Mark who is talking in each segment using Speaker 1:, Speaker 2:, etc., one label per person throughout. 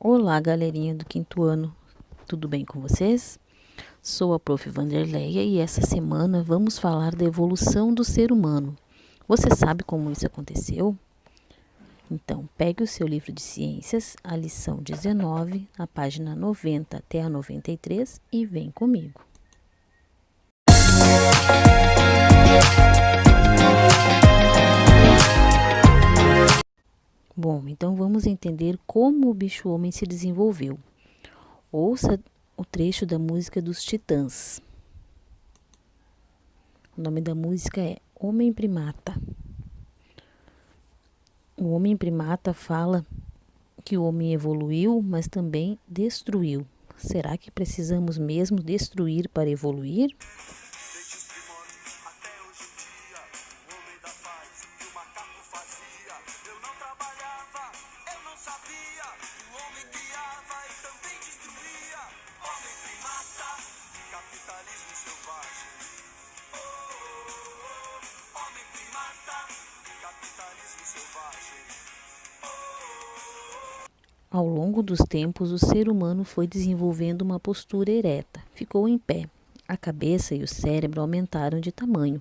Speaker 1: Olá, galerinha do quinto ano, tudo bem com vocês? Sou a Prof. Vanderleia e essa semana vamos falar da evolução do ser humano. Você sabe como isso aconteceu? Então, pegue o seu livro de ciências, a lição 19, a página 90 até a 93 e vem comigo. Bom, então vamos entender como o bicho-homem se desenvolveu. Ouça o trecho da música dos Titãs. O nome da música é Homem Primata. O homem primata fala que o homem evoluiu, mas também destruiu. Será que precisamos mesmo destruir para evoluir?
Speaker 2: Desde os primórdios até hoje em dia, o homem da paz que o macaco fazia. Eu não trabalhava, eu não sabia. O homem criava e também destruía. Homem primata, capitalismo selvagem. Homem primata, capitalismo selvagem.
Speaker 1: Ao longo dos tempos, o ser humano foi desenvolvendo uma postura ereta, ficou em pé. A cabeça e o cérebro aumentaram de tamanho.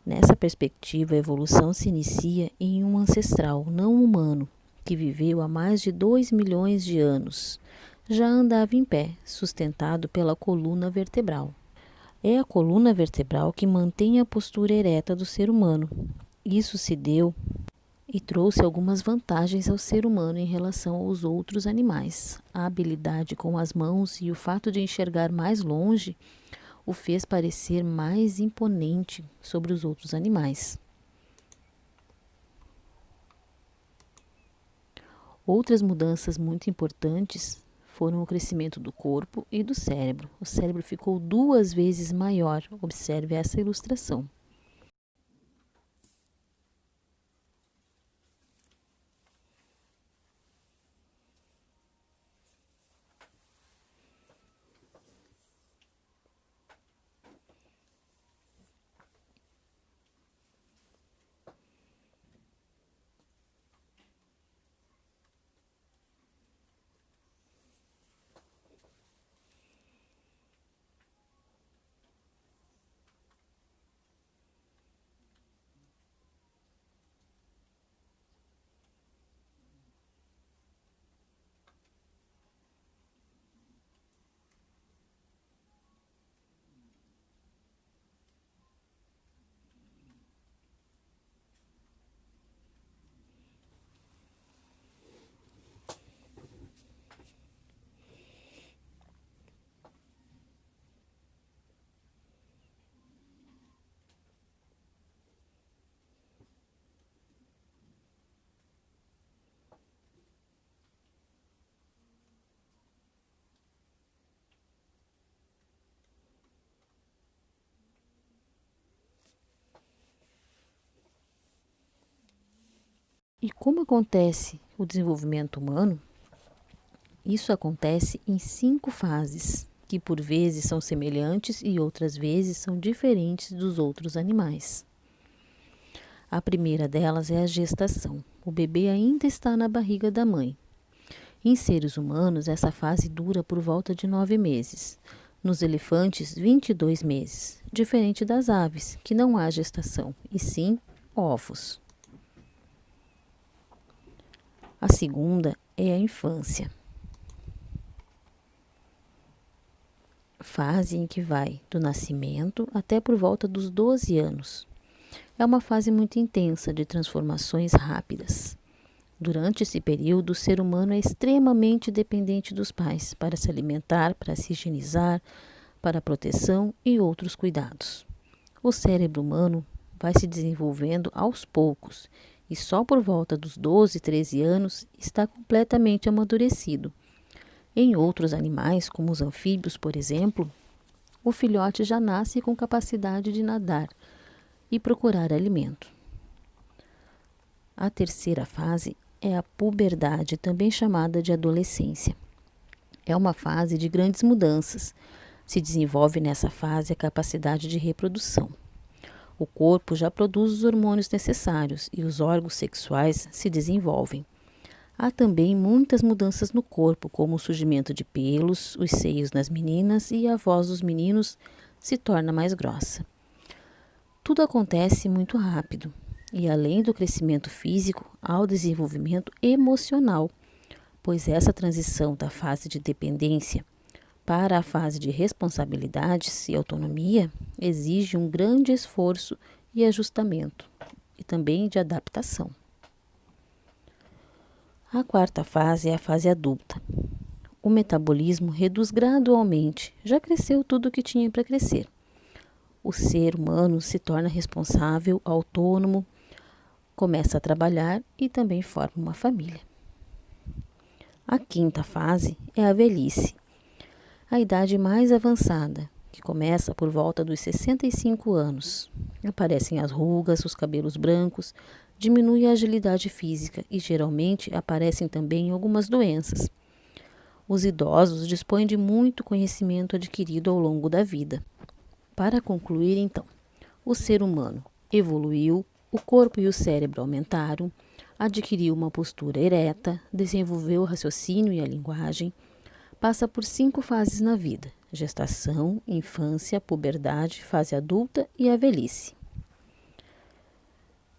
Speaker 1: Nessa perspectiva, a evolução se inicia em um ancestral não humano, que viveu há mais de 2 milhões de anos. Já andava em pé, sustentado pela coluna vertebral. É a coluna vertebral que mantém a postura ereta do ser humano. Isso se deu e trouxe algumas vantagens ao ser humano em relação aos outros animais. A habilidade com as mãos e o fato de enxergar mais longe o fez parecer mais imponente sobre os outros animais. Outras mudanças muito importantes foram o crescimento do corpo e do cérebro. O cérebro ficou 2 vezes maior. Observe essa ilustração. E como acontece o desenvolvimento humano? Isso acontece em 5 fases, que por vezes são semelhantes e outras vezes são diferentes dos outros animais. A primeira delas é a gestação. O bebê ainda está na barriga da mãe. Em seres humanos, essa fase dura por volta de 9 meses. Nos elefantes, 22 meses, diferente das aves, que não há gestação, e sim ovos. A segunda é a infância, fase em que vai do nascimento até por volta dos 12 anos. É uma fase muito intensa de transformações rápidas. Durante esse período, o ser humano é extremamente dependente dos pais para se alimentar, para se higienizar, para proteção e outros cuidados. O cérebro humano vai se desenvolvendo aos poucos e só por volta dos 12, 13 anos está completamente amadurecido. Em outros animais, como os anfíbios, por exemplo, o filhote já nasce com capacidade de nadar e procurar alimento. A terceira fase é a puberdade, também chamada de adolescência. É uma fase de grandes mudanças. Se desenvolve nessa fase a capacidade de reprodução. O corpo já produz os hormônios necessários e os órgãos sexuais se desenvolvem. Há também muitas mudanças no corpo, como o surgimento de pelos, os seios nas meninas e a voz dos meninos se torna mais grossa. Tudo acontece muito rápido e, além do crescimento físico, há o desenvolvimento emocional, pois essa transição da fase de dependência para a fase de responsabilidades e autonomia exige um grande esforço e ajustamento, e também de adaptação. A quarta fase é a fase adulta. O metabolismo reduz gradualmente, já cresceu tudo o que tinha para crescer. O ser humano se torna responsável, autônomo, começa a trabalhar e também forma uma família. A quinta fase é a velhice, a idade mais avançada, que começa por volta dos 65 anos. Aparecem as rugas, os cabelos brancos, diminui a agilidade física e geralmente aparecem também algumas doenças. Os idosos dispõem de muito conhecimento adquirido ao longo da vida. Para concluir, então, o ser humano evoluiu, o corpo e o cérebro aumentaram, adquiriu uma postura ereta, desenvolveu o raciocínio e a linguagem, passa por 5 fases na vida: gestação, infância, puberdade, fase adulta e a velhice.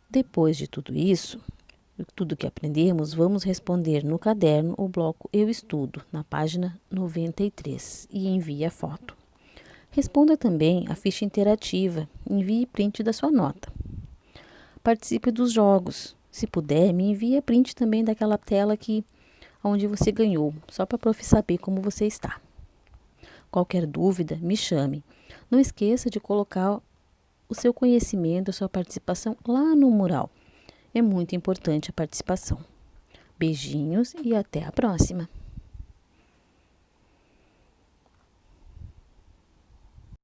Speaker 1: Depois de tudo isso, tudo que aprendemos, vamos responder no caderno o bloco Eu Estudo, na página 93, e envie a foto. Responda também a ficha interativa, envie print da sua nota. Participe dos jogos. Se puder, me envie print também daquela tela onde você ganhou, só para a prof saber como você está. Qualquer dúvida, me chame. Não esqueça de colocar o seu conhecimento, a sua participação lá no mural. É muito importante a participação. Beijinhos e até a próxima!